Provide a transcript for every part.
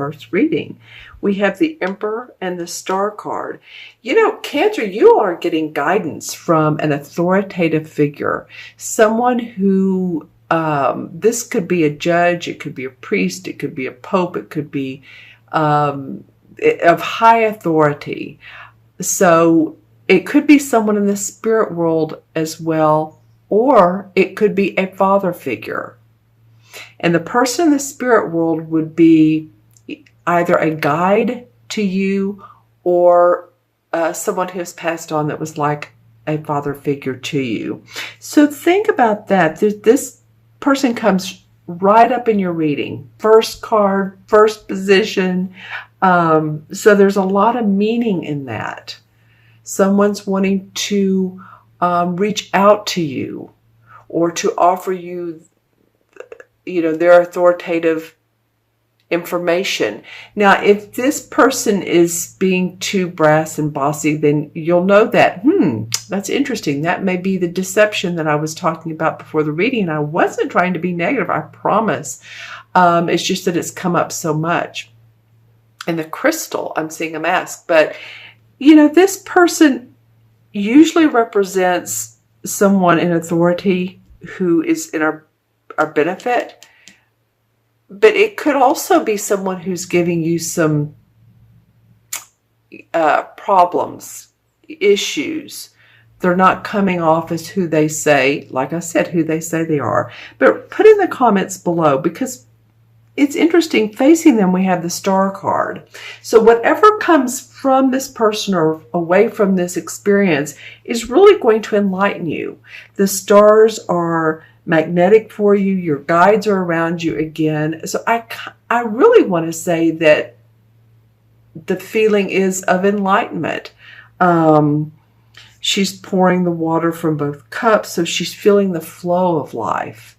first reading. We have the Emperor and the Star card. You know, Cancer, you are getting guidance from an authoritative figure, someone who, this could be a judge, it could be a priest, it could be a pope, it could be of high authority. So it could be someone in the spirit world as well, or it could be a father figure. And the person in the spirit world would be either a guide to you or someone who has passed on that was like a father figure to you. So think about that. This person comes right up in your reading. First card, first position. So there's a lot of meaning in that. Someone's wanting to reach out to you or to offer you, their authoritative information. Now, if this person is being too brass and bossy, then you'll know that, that's interesting. That may be the deception that I was talking about before the reading. And I wasn't trying to be negative, I promise. It's just that it's come up so much. And the crystal, I'm seeing a mask. But, this person usually represents someone in authority who is in our benefit. But it could also be someone who's giving you some problems, issues. They're not coming off as who they say, like I said, who they say they are. But put in the comments below, because it's interesting. Facing them, we have the Star card. So whatever comes from this person or away from this experience is really going to enlighten you. The stars are magnetic for you. Your guides are around you again. So I really want to say that the feeling is of enlightenment. She's pouring the water from both cups, so she's feeling the flow of life.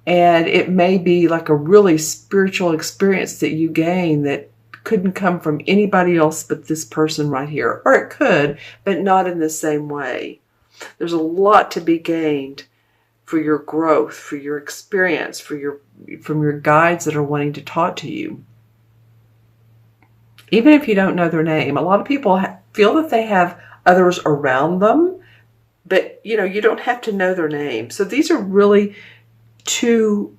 And it may be like a really spiritual experience that you gain that couldn't come from anybody else but this person right here. Or it could, but not in the same way. There's a lot to be gained for your growth, for your experience, from your guides that are wanting to talk to you. Even if you don't know their name, a lot of people feel that they have others around them, but you don't have to know their name. So these are really two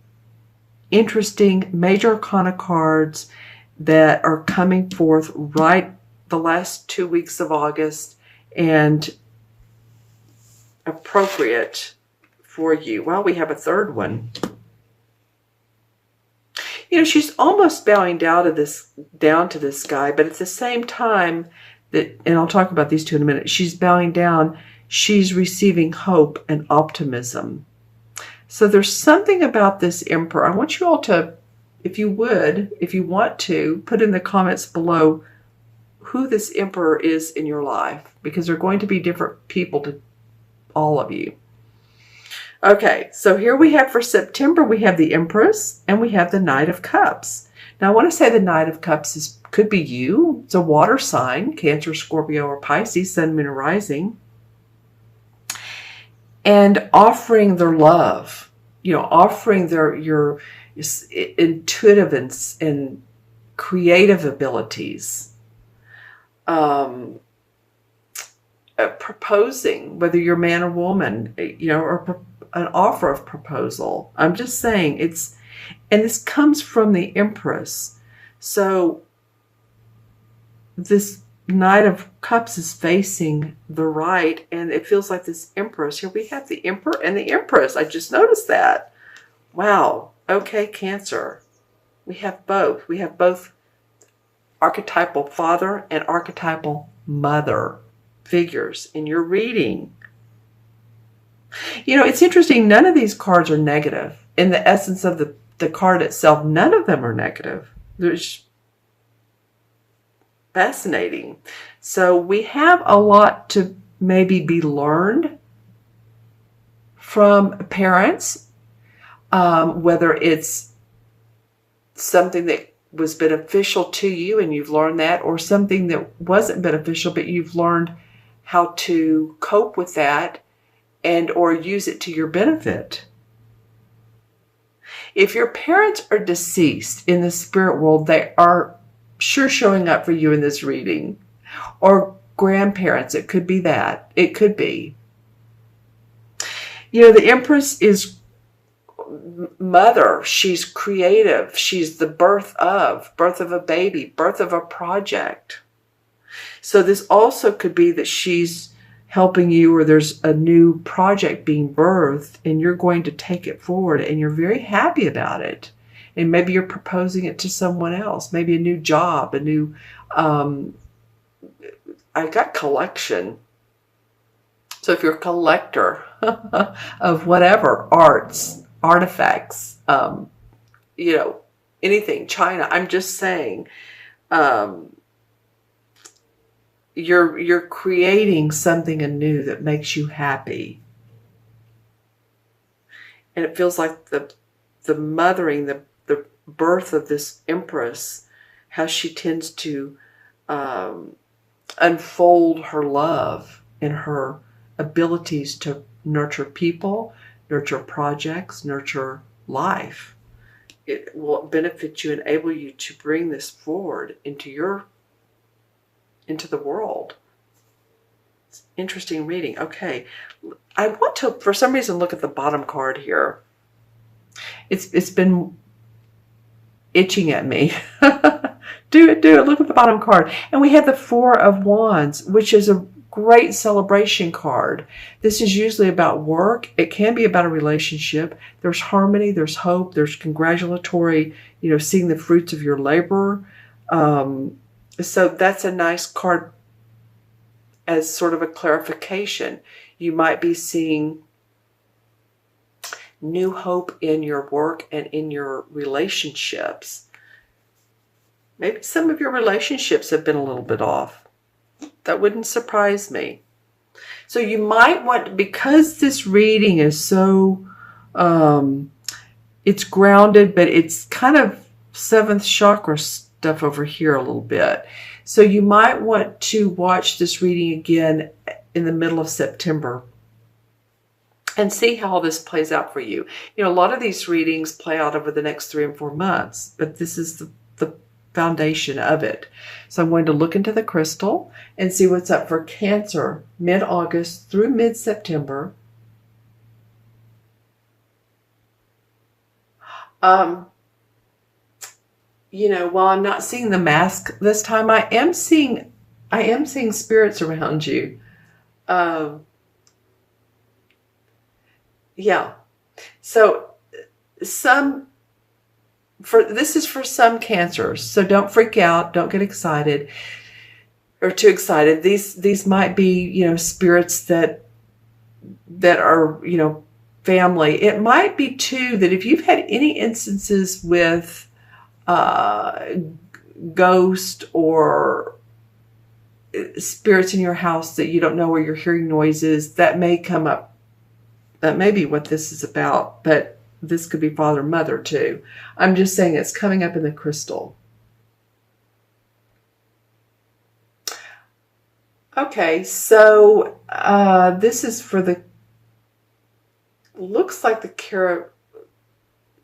interesting major arcana cards that are coming forth right the last 2 weeks of August and appropriate for you. Well, we have a third one. She's almost bowing down to this guy, but at the same time and I'll talk about these two in a minute, she's bowing down, she's receiving hope and optimism. So there's something about this Emperor. I want you all to, if you want to, put in the comments below who this Emperor is in your life, because they're going to be different people to all of you. Okay, so here we have for September, we have the Empress and we have the Knight of Cups. Now I want to say the Knight of Cups could be you. It's a water sign, Cancer, Scorpio, or Pisces, Sun, Moon, or Rising. And offering their love, offering your intuitive and creative abilities. Proposing, whether you're man or woman, or an offer of proposal. I'm just saying and this comes from the Empress. So this Knight of Cups is facing the right, and it feels like this Empress. Here we have the Emperor and the Empress. I just noticed that. Wow. Okay, Cancer. We have both. We have both archetypal father and archetypal mother figures in your reading. It's interesting. None of these cards are negative. In the essence of the card itself, none of them are negative. There's fascinating. So we have a lot to maybe be learned from parents, whether it's something that was beneficial to you and you've learned that, or something that wasn't beneficial but you've learned how to cope with that and or use it to your benefit. If your parents are deceased in the spirit world, they are sure showing up for you in this reading. Or grandparents, it could be that. It could be. The Empress is mother. She's creative. She's the birth of a baby, birth of a project. So this also could be that she's helping you, or there's a new project being birthed and you're going to take it forward and you're very happy about it. And maybe you're proposing it to someone else, maybe a new job, a new, I got collection. So if you're a collector of whatever, arts, artifacts, anything, China, I'm just saying, you're creating something anew that makes you happy. And it feels like the mothering, the birth of this Empress, how she tends to unfold her love and her abilities to nurture people, nurture projects, nurture life. It will benefit you, enable you to bring this forward into the world. It's interesting reading. Okay. I want to, for some reason, look at the bottom card here. It's been itching at me. Do it. Look at the bottom card. And we have the Four of Wands, which is a great celebration card. This is usually about work. It can be about a relationship. There's harmony, there's hope, there's congratulatory, seeing the fruits of your labor. So that's a nice card as sort of a clarification. You might be seeing new hope in your work and in your relationships. Maybe some of your relationships have been a little bit off. That wouldn't surprise me. So you might want, because this reading is so, it's grounded, but it's kind of seventh chakra stuff over here a little bit. So you might want to watch this reading again in the middle of September and see how all this plays out for you. A lot of these readings play out over the next 3 and 4 months, but this is the foundation of it. So I'm going to look into the crystal and see what's up for Cancer mid-August through mid-September. While I'm not seeing the mask this time, I am seeing spirits around you. Yeah. So this is for some Cancers. So don't freak out. Don't get excited or too excited. These might be, spirits that are, family. It might be too that if you've had any instances with ghost or spirits in your house that you don't know, where you're hearing noises, that may come up. That may be what this is about, but this could be father, mother too. I'm just saying it's coming up in the crystal. Okay, so this is for looks like the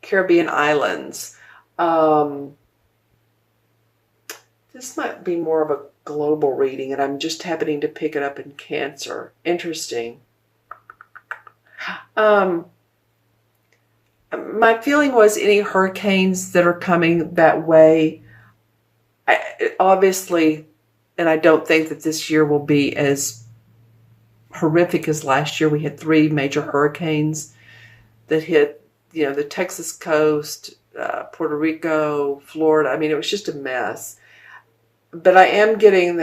Caribbean islands. This might be more of a global reading, and I'm just happening to pick it up in Cancer. Interesting. My feeling was any hurricanes that are coming that way, obviously, and I don't think that this year will be as horrific as last year. We had 3 major hurricanes that hit, the Texas coast, Puerto Rico, Florida. I mean, it was just a mess. But I am getting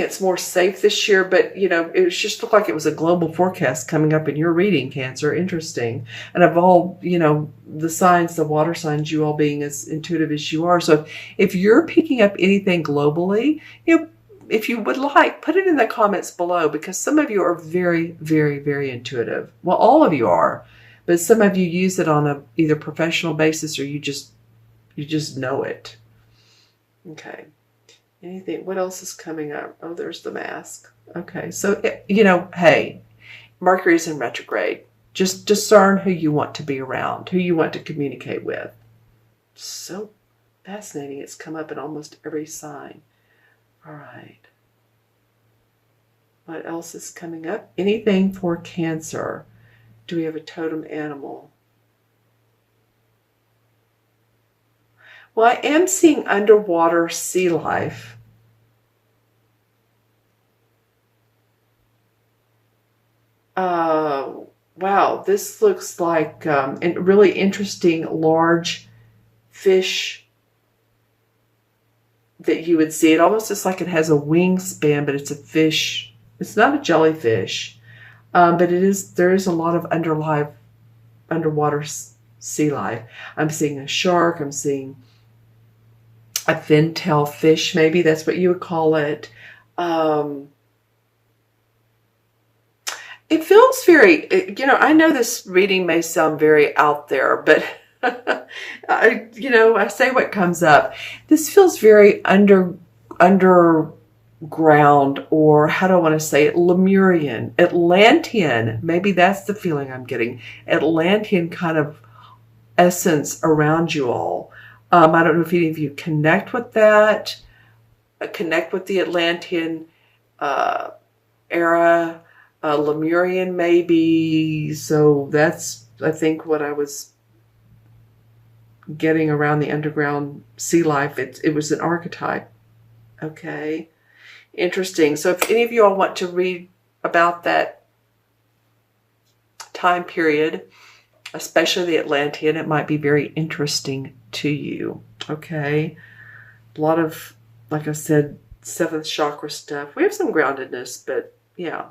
it's more safe this year, but it just looked like it was a global forecast coming up in your reading, Cancer. Interesting. And of all, the signs, the water signs, you all being as intuitive as you are. So if you're picking up anything globally, if you would like, put it in the comments below, because some of you are very, very, very intuitive. Well, all of you are, but some of you use it on a either professional basis or you just know it. Okay. Anything? What else is coming up? Oh, there's the mask. Okay. So, hey, Mercury's in retrograde. Just discern who you want to be around, who you want to communicate with. So fascinating. It's come up in almost every sign. All right. What else is coming up? Anything for Cancer? Do we have a totem animal? Well, I am seeing underwater sea life. Wow, this looks like a really interesting large fish that you would see. It almost looks like it has a wingspan, but it's a fish. It's not a jellyfish, but there is a lot of underwater sea life. I'm seeing a shark. I'm seeing a fin-tail fish, maybe that's what you would call it. It feels very, I know this reading may sound very out there, but I say what comes up. This feels very underground, or how do I want to say it? Lemurian, Atlantean. Maybe that's the feeling I'm getting. Atlantean kind of essence around you all. I don't know if any of you connect with that, connect with the Atlantean era. Lemurian maybe. So that's, I think, what I was getting around the underground sea life. It was an archetype. Okay. Interesting. So if any of you all want to read about that time period, especially the Atlantean, it might be very interesting to you. Okay. A lot of, like I said, seventh chakra stuff. We have some groundedness, but yeah.